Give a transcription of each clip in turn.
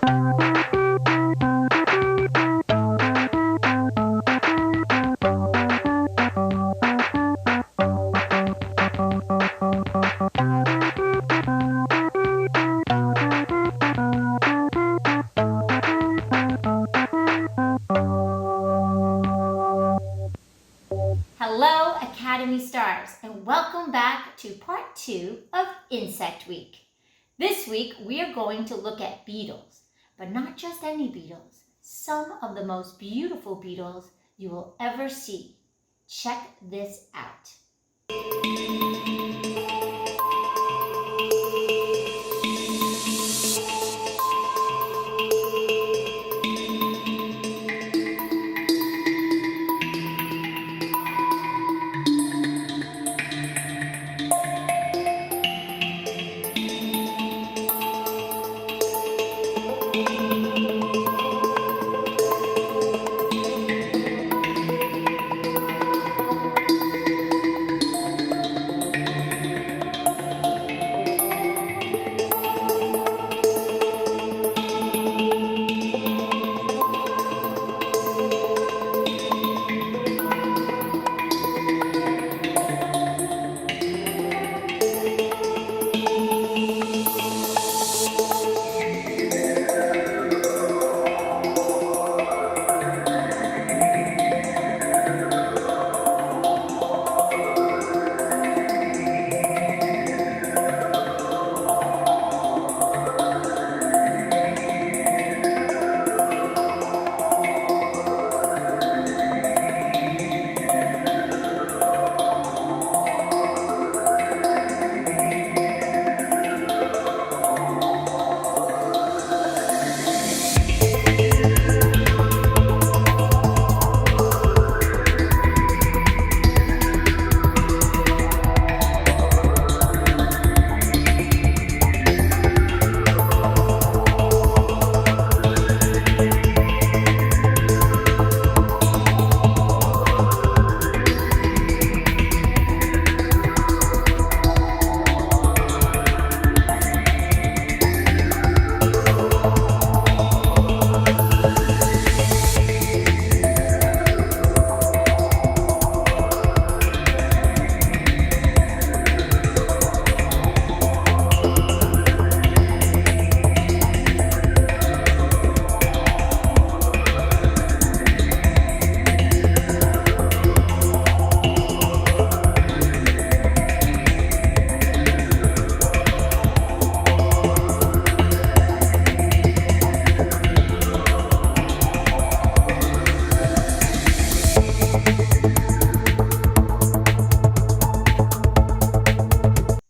Hello, Academy Stars, and welcome back to part 2 of Insect Week. This week, we are going to look at beetles, but not just any beetles, some of the most beautiful beetles you will ever see. Check this out.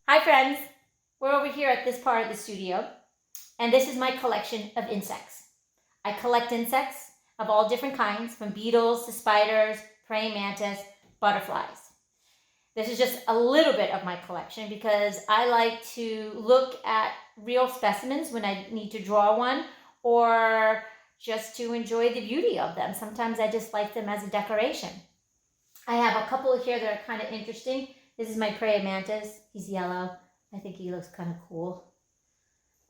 Hi friends, we're over here at this part of the studio, and this is my collection of insects. I collect insects of all different kinds, from beetles to spiders, praying mantis, butterflies. This is just a little bit of my collection because I like to look at real specimens when I need to draw one, or just to enjoy the beauty of them. Sometimes I just like them as a decoration. I have a couple here that are kind of interesting. This is my praying mantis. He's yellow. I think he looks kind of cool.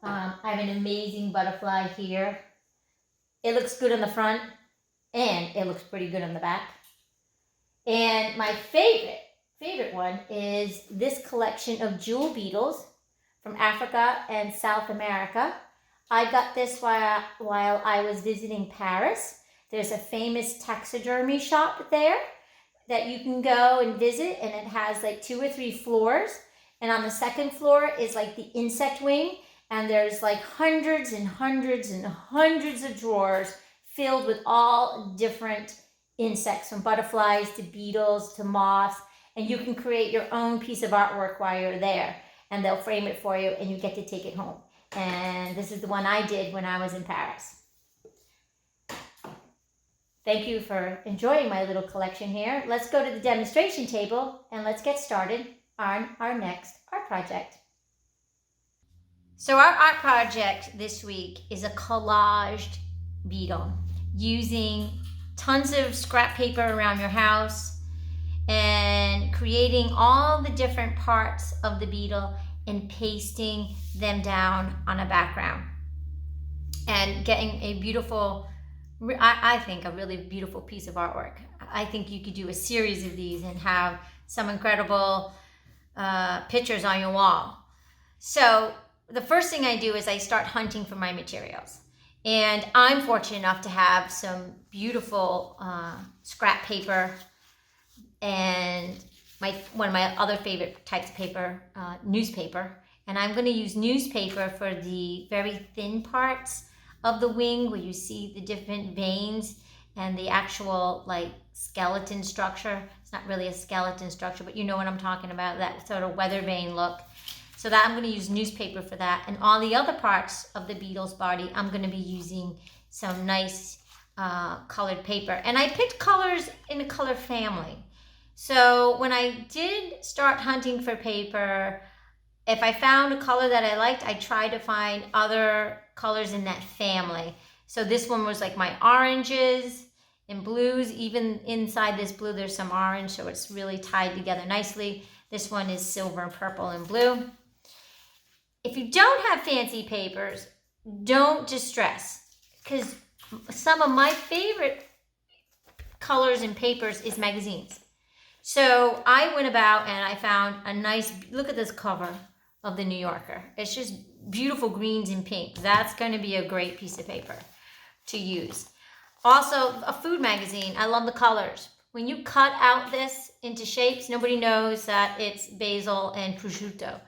I have an amazing butterfly here. It looks good on the front, and it looks pretty good on the back. And my favorite one is this collection of jewel beetles from Africa and South America. I got this while I was visiting Paris. There's a famous taxidermy shop there that you can go and visit, and it has like 2 or 3 floors. And on the second floor is like the insect wing, and there's like hundreds and hundreds and hundreds of drawers filled with all different insects, from butterflies to beetles to moths. And you can create your own piece of artwork while you're there, and they'll frame it for you and you get to take it home. And this is the one I did when I was in Paris. Thank you for enjoying my little collection here. Let's go to the demonstration table and let's get started on our next art project. So our art project this week is a collaged beetle using tons of scrap paper around your house and creating all the different parts of the beetle and pasting them down on a background. and getting a beautiful, I think a really beautiful piece of artwork. I think you could do a series of these and have some incredible pictures on your wall. So the first thing I do is I start hunting for my materials. And I'm fortunate enough to have some beautiful scrap paper and one of my other favorite types of paper, newspaper. And I'm going to use newspaper for the very thin parts of the wing where you see the different veins and the actual like skeleton structure. It's not really a skeleton structure, but you know what I'm talking about, that sort of weather vane look. So that I'm going to use newspaper for that. And all the other parts of the beetle's body, I'm going to be using some nice colored paper. And I picked colors in a color family. So when I did start hunting for paper, if I found a color that I liked, I tried to find other colors in that family. So this one was like my oranges and blues. Even inside this blue, there's some orange, so it's really tied together nicely. This one is silver, purple, and blue. If you don't have fancy papers, don't distress, because some of my favorite colors and papers is magazines. So I went about and I found a nice, look at this cover of the New Yorker. It's just beautiful greens and pinks. That's going to be a great piece of paper to use. Also, a food magazine. I love the colors. When you cut out this into shapes, nobody knows that it's basil and prosciutto.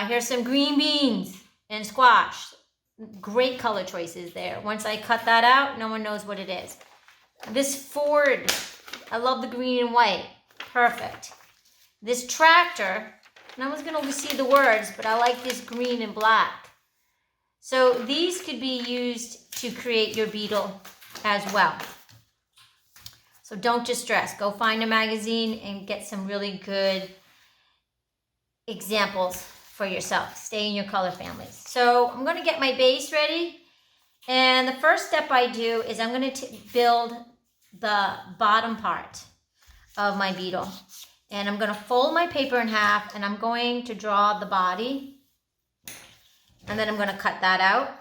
Here's some green beans and squash. Great color choices there. Once I cut that out, no one knows what it is. This Ford, I love the green and white. Perfect. This tractor, and I was going to see the words, but I like this green and black. So these could be used to create your beetle as well. So don't distress. Go find a magazine and get some really good examples for yourself. Stay in your color families. So I'm going to get my base ready. And the first step I do is I'm going to build the bottom part of my beetle. And I'm going to fold my paper in half and I'm going to draw the body. And then I'm going to cut that out.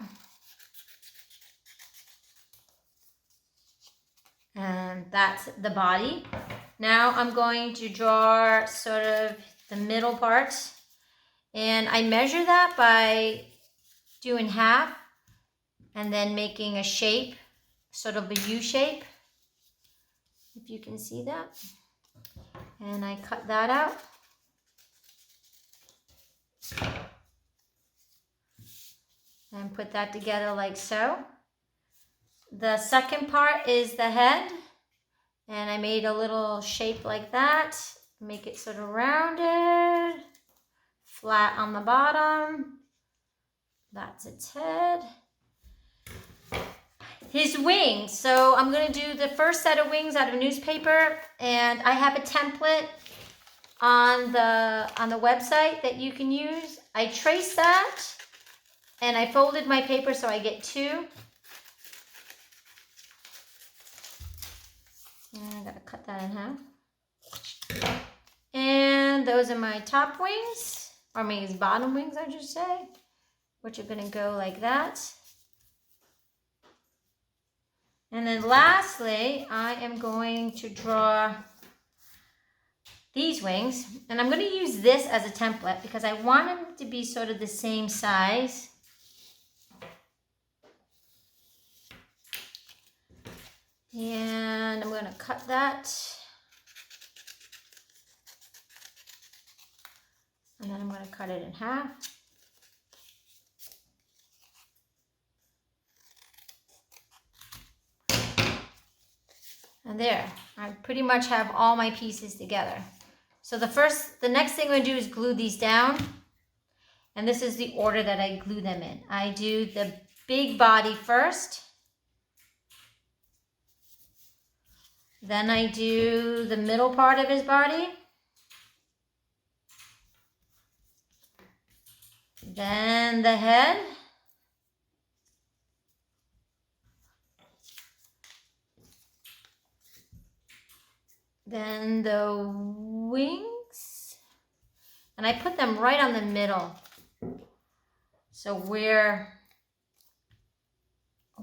And that's the body. Now I'm going to draw sort of the middle part. And I measure that by doing half and then making a shape, sort of a U shape, if you can see that. And I cut that out. And put that together like so. The second part is the head. And I made a little shape like that. Make it sort of rounded. Flat on the bottom. That's its head. His wings. So I'm going to do the first set of wings out of newspaper. And I have a template on the website that you can use. I traced that. And I folded my paper so I get two. And I'm going to cut that in half. And those are my top wings. Or maybe bottom wings, I should say. Which are going to go like that. And then lastly, I am going to draw these wings. And I'm going to use this as a template because I want them to be sort of the same size. And I'm going to cut that. And then I'm going to cut it in half. And there, I pretty much have all my pieces together. So the next thing I'm going to do is glue these down. And this is the order that I glue them in. I do the big body first. Then I do the middle part of his body. Then the head. Then the wings. And I put them right on the middle. So where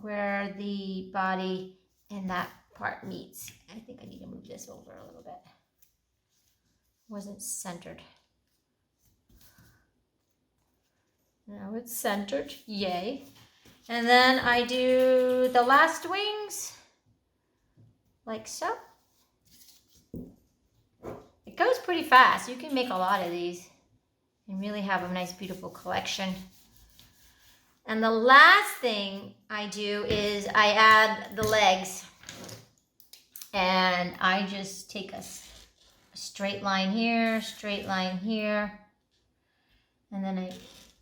where the body and that part meets. I think I need to move this over a little bit. Wasn't centered. Now it's centered, yay. And then I do the last wings, like so. It goes pretty fast. You can make a lot of these and really have a nice, beautiful collection. And the last thing I do is I add the legs. And I just take a straight line here, and then I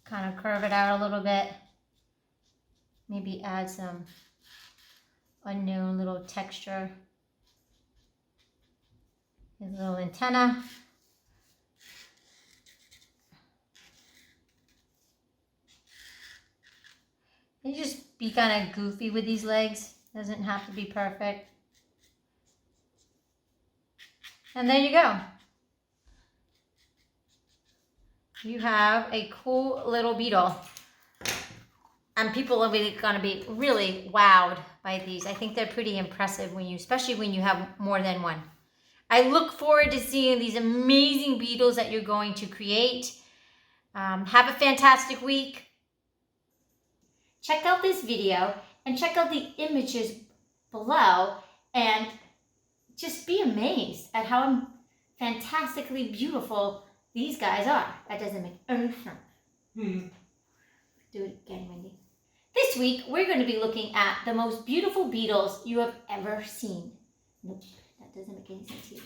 kind of curve it out a little bit. Maybe add some unknown little texture. His little antenna. And you just be kind of goofy with these legs. Doesn't have to be perfect. And there you go. You have a cool little beetle. And people are really going to be really wowed by these. I think they're pretty impressive when especially when you have more than one. I look forward to seeing these amazing beetles that you're going to create. Have a fantastic week. Check out this video and check out the images below and just be amazed at how fantastically beautiful these guys are. That doesn't make any sense. Do it again, Wendy. This week, we're going to be looking at the most beautiful beetles you have ever seen. Nope, that doesn't make any sense either.